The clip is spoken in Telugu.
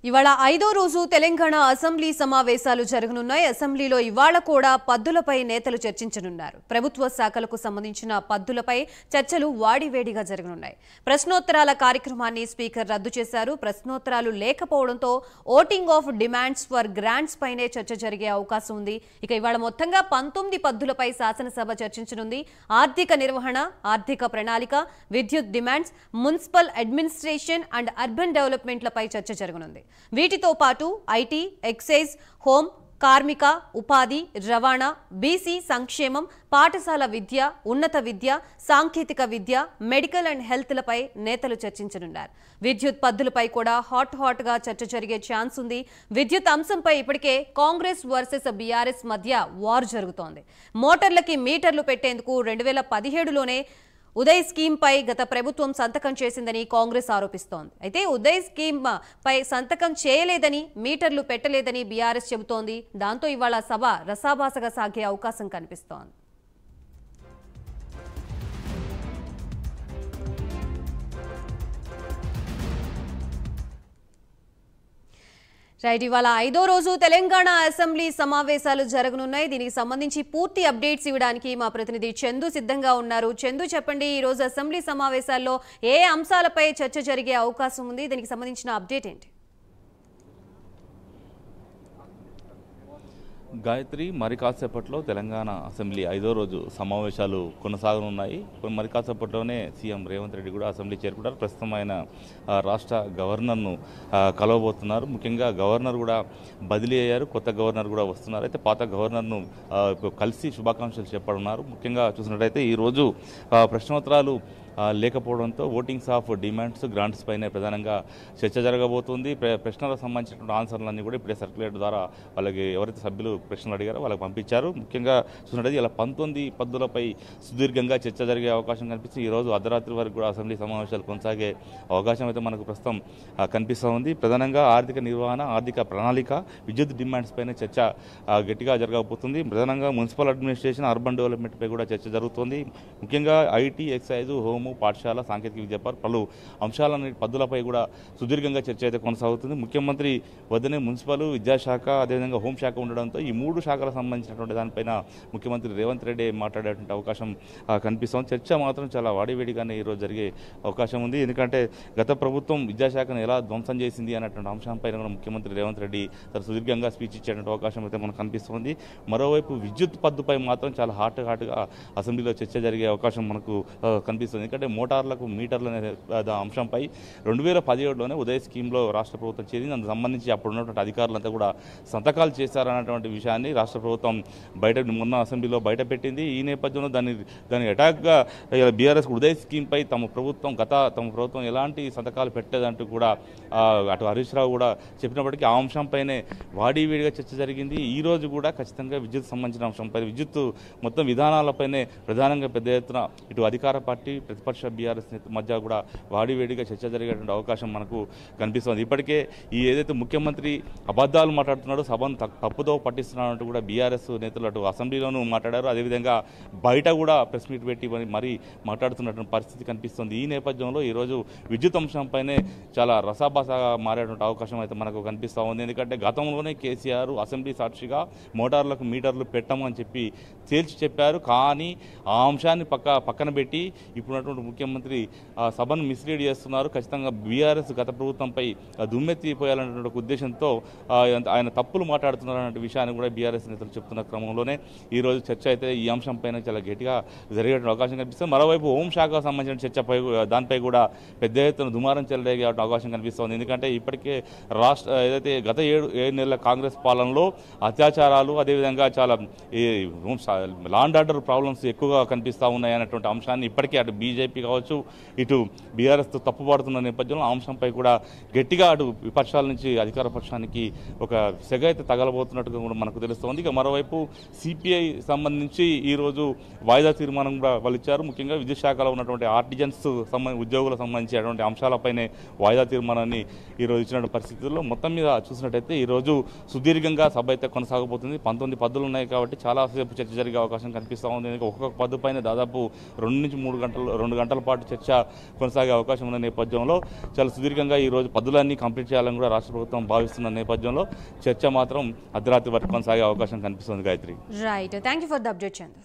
ఇవాళ 5వ రోజు తెలంగాణ అసెంబ్లీ సమావేశాలు జరగనున్నాయి. అసెంబ్లీలో ఇవాళ కూడా పద్దులపై నేతలు చర్చించనున్నారు. ప్రభుత్వ శాఖలకు సంబంధించిన పద్దులపై చర్చలు వాడివేడిగా జరగనున్నాయి. ప్రశ్నోత్తరాల కార్యక్రమాన్ని స్పీకర్ రద్దు చేశారు. ప్రశ్నోత్తరాలు లేకపోవడంతో voting of demands for grants పైనే చర్చ జరిగే అవకాశం ఉంది. ఇక ఇవాళ మొత్తంగా 19 పద్దులపై శాసనసభ చర్చించనుంది. ఆర్థిక నిర్వహణ, ఆర్థిక ప్రణాళిక, విద్యుత్ demands, municipal administration and urban డెవలప్మెంట్లపై చర్చ జరగనుంది. వీటితో పాటు ఐటీ, ఎక్సైజ్, హోం, కార్మిక, ఉపాధి, రవాణా, బీసీ సంక్షేమం, పాఠశాల విద్య, ఉన్నత విద్య, సాంకేతిక విద్య, మెడికల్ అండ్ హెల్త్లపై నేతలు చర్చించనున్నారు. విద్యుత్ పద్దులపై కూడా హాట్ గా చర్చ జరిగే ఛాన్స్ ఉంది. విద్యుత్ అంశంపై ఇప్పటికే కాంగ్రెస్ వర్సెస్ బీఆర్ఎస్ మధ్య వార్ జరుగుతోంది. మోటార్లకి మీటర్లు పెట్టేందుకు 2017లోనే ఉదయ్ స్కీమ్ పై గత ప్రభుత్వం సంతకం చేసిందని కాంగ్రెస్ ఆరోపిస్తోంది. అయితే ఉదయ్ స్కీమ్ పై సంతకం చేయలేదని, మీటర్లు పెట్టలేదని బీఆర్ఎస్ చెబుతోంది. దాంతో ఇవాళ సభ రసాభాసగా సాగే అవకాశం కనిపిస్తోంది. రైట్, ఇవాళ 5వ రోజు తెలంగాణ అసెంబ్లీ సమావేశాలు జరగనున్నాయి. దీనికి సంబంధించి పూర్తి అప్డేట్స్ ఇవ్వడానికి మా ప్రతినిధి చందు సిద్ధంగా ఉన్నారు. చందు, చెప్పండి, ఈ రోజు అసెంబ్లీ సమావేశాల్లో ఏ అంశాలపై చర్చ జరిగే అవకాశం ఉంది? దీనికి సంబంధించిన అప్డేట్ ఏంటి? గాయత్రి, మరి కాసేపట్లో తెలంగాణ అసెంబ్లీ 5వ రోజు సమావేశాలు కొనసాగనున్నాయి. మరి కాసేపట్లోనే సీఎం రేవంత్ రెడ్డి కూడా అసెంబ్లీ చేరుకుంటారు. ప్రస్తుతం ఆయన రాష్ట్ర గవర్నర్ను కలవబోతున్నారు. ముఖ్యంగా గవర్నర్ కూడా బదిలీ అయ్యారు, కొత్త గవర్నర్ కూడా వస్తున్నారు. అయితే పాత గవర్నర్ను కలిసి శుభాకాంక్షలు చెప్పనున్నారు. ముఖ్యంగా చూసినట్టయితే ఈరోజు ప్రశ్నోత్తరాలు లేకపోవడంతో ఓటింగ్స్ ఆఫ్ డిమాండ్స్, గ్రాంట్స్ పైన ప్రధానంగా చర్చ జరగబోతుంది. ప్రశ్నలకు సంబంధించినటువంటి ఆన్సర్లన్నీ కూడా ఇప్పుడే సర్క్యులేటర్ ద్వారా వాళ్ళకి ఎవరైతే సభ్యులు ప్రశ్నలు అడిగారో వాళ్ళకి పంపించారు. ముఖ్యంగా చూసినట్టయితే ఇలా 19 పద్దులపై సుదీర్ఘంగా చర్చ జరిగే అవకాశం కనిపిస్తుంది. ఈరోజు అర్ధరాత్రి వరకు కూడా అసెంబ్లీ సమావేశాలు కొనసాగే అవకాశం అయితే మనకు ప్రస్తుతం కనిపిస్తూ ఉంది. ప్రధానంగా ఆర్థిక నిర్వహణ, ఆర్థిక ప్రణాళిక, విద్యుత్ డిమాండ్స్ పైన చర్చ గట్టిగా జరగబోతుంది. ప్రధానంగా మున్సిపల్ అడ్మినిస్ట్రేషన్, అర్బన్ డెవలప్మెంట్ పై కూడా చర్చ జరుగుతుంది. ముఖ్యంగా ఐటీ, ఎక్సైజ్, హోమ్, పాఠశాల, సాంకేతిక విద్య పలు అంశాలన్నీ పద్దులపై కూడా సుదీర్ఘంగా చర్చ అయితే కొనసాగుతుంది. ముఖ్యమంత్రి వద్దనే మున్సిపల్, విద్యాశాఖ, అదేవిధంగా హోంశాఖ ఉండడంతో ఈ 3 శాఖలకు సంబంధించినటువంటి దానిపైన ముఖ్యమంత్రి రేవంత్ రెడ్డి మాట్లాడేటువంటి అవకాశం కనిపిస్తుంది. చర్చ మాత్రం చాలా వాడివేడిగానే ఈరోజు జరిగే అవకాశం ఉంది. ఎందుకంటే గత ప్రభుత్వం విద్యాశాఖను ఎలా ధ్వంసం చేసింది అనేటువంటి అంశంపైన కూడా ముఖ్యమంత్రి రేవంత్ రెడ్డి సుదీర్ఘంగా స్పీచ్ ఇచ్చేటువంటి అవకాశం అయితే మనకు కనిపిస్తుంది. మరోవైపు విద్యుత్ పద్దుపై మాత్రం చాలా హాట్గా అసెంబ్లీలో చర్చ జరిగే అవకాశం మనకు కనిపిస్తుంది. ఎందుకంటే మోటార్లకు మీటర్లు అనే అంశంపై 2017లోనే ఉదయ్ స్కీమ్లో రాష్ట్ర ప్రభుత్వం చేరింది. అందుకు సంబంధించి అప్పుడు ఉన్నటువంటి అధికారులంతా కూడా సంతకాలు చేశారన్నటువంటి విషయాన్ని రాష్ట్ర ప్రభుత్వం మొన్న అసెంబ్లీలో బయట పెట్టింది. ఈ నేపథ్యంలో దాని అటాక్గా బీఆర్ఎస్ ఉదయ్ స్కీమ్పై తమ ప్రభుత్వం ఎలాంటి సంతకాలు పెట్టలేదంటూ కూడా అటు హరీష్ రావు కూడా చెప్పినప్పటికీ ఆ అంశంపైనే వాడివేడిగా చర్చ జరిగింది. ఈ రోజు కూడా ఖచ్చితంగా విద్యుత్ సంబంధించిన అంశంపై, విద్యుత్ మొత్తం విధానాలపైనే ప్రధానంగా పెద్ద ఎత్తున ఇటు అధికార పార్టీ, ప్రతిపక్ష బీఆర్ఎస్ మధ్య కూడా వాడివేడిగా చర్చ జరిగేటువంటి అవకాశం మనకు కనిపిస్తుంది. ఇప్పటికే ఏదైతే ముఖ్యమంత్రి అబద్ధాలు మాట్లాడుతున్నాడో, సభను తప్పుదో పట్టిస్తున్నాడంటూ కూడా బీఆర్ఎస్ నేతలు అటు అసెంబ్లీలోనూ మాట్లాడారు. అదేవిధంగా బయట కూడా ప్రెస్ మీట్ పెట్టి మరీ మాట్లాడుతున్నటువంటి పరిస్థితి కనిపిస్తుంది. ఈ నేపథ్యంలో ఈరోజు విద్యుత్ అంశంపైనే చాలా రసాభాసగా మారేటువంటి అవకాశం అయితే మనకు కనిపిస్తూ ఉంది. ఎందుకంటే గతంలోనే కేసీఆర్ అసెంబ్లీ సాక్షిగా మోటార్లకు మీటర్లు పెట్టమని చెప్పి తేల్చి చెప్పారు. కానీ ఆ అంశాన్ని పక్కన పెట్టి ఇప్పుడున్నటువంటి ముఖ్యమంత్రి సభను మిస్లీడ్ చేస్తున్నారు. ఖచ్చితంగా బీఆర్ఎస్ గత ప్రభుత్వంపై దుమ్మెత్తిపోయాలన్నటువంటి ఉద్దేశంతో ఆయన తప్పులు మాట్లాడుతున్నారన్న విషయాన్ని కూడా బీఆర్ఎస్ నేతలు చెప్తున్న క్రమంలోనే ఈరోజు చర్చ అయితే ఈ అంశంపైన చాలా గట్టిగా జరిగే అవకాశం కనిపిస్తుంది. మరోవైపు హోంశాఖకు సంబంధించిన చర్చపై దానిపై కూడా పెద్ద ఎత్తున దుమారం చెలరేగే అవకాశం కనిపిస్తుంది. ఎందుకంటే ఇప్పటికే ఏదైతే గత 7 నెలల కాంగ్రెస్ పాలనలో అత్యాచారాలు, అదేవిధంగా చాలా లా అండ్ ఆర్డర్ ప్రాబ్లమ్స్ ఎక్కువగా కనిపిస్తూ ఉన్నాయి అన్నటువంటి అంశాన్ని ఇప్పటికే అటు బీజేపీ కావచ్చు, ఇటు బీఆర్ఎస్తో తప్పుపడుతున్న నేపథ్యంలో అంశంపై కూడా గట్టిగా అటు విపక్షాల నుంచి అధికార పక్షానికి ఒక సెగ అయితే తగలబోతున్నట్టుగా కూడా మనకు తెలుస్తోంది. ఇక మరోవైపు సిపిఐ సంబంధించి ఈరోజు వాయిదా తీర్మానం కూడా వాళ్ళు ఇచ్చారు. ముఖ్యంగా విద్యుత్ శాఖలో ఉన్నటువంటి ఆర్టిజన్స్ ఉద్యోగులకు సంబంధించినటువంటి అంశాలపైనే వాయిదా తీర్మానాన్ని ఈరోజు ఇచ్చిన పరిస్థితుల్లో మొత్తం మీద చూసినట్టయితే ఈరోజు సుదీర్ఘంగా సభ అయితే కొనసాగబోతుంది. 19 పద్దులు ఉన్నాయి కాబట్టి చాలాసేపు చర్చ జరిగే అవకాశం కనిపిస్తూ ఉంది. ఒక్కొక్క పద్దు పైన దాదాపు 2 నుంచి 3 గంటలు 2 గంటల పాటు చర్చ కొనసాగే అవకాశం ఉన్న నేపథ్యంలో చాలా సుదీర్ఘంగా ఈరోజు పద్ధతులన్నీ కంప్లీట్ చేయాలని కూడా రాష్ట్ర ప్రభుత్వం భావిస్తున్న నేపథ్యంలో చర్చ మాత్రం అర్ధరాత్రి వరకు కొనసాగే అవకాశం కనిపిస్తుంది. Gayatri. Right, thank you for the update Chandu.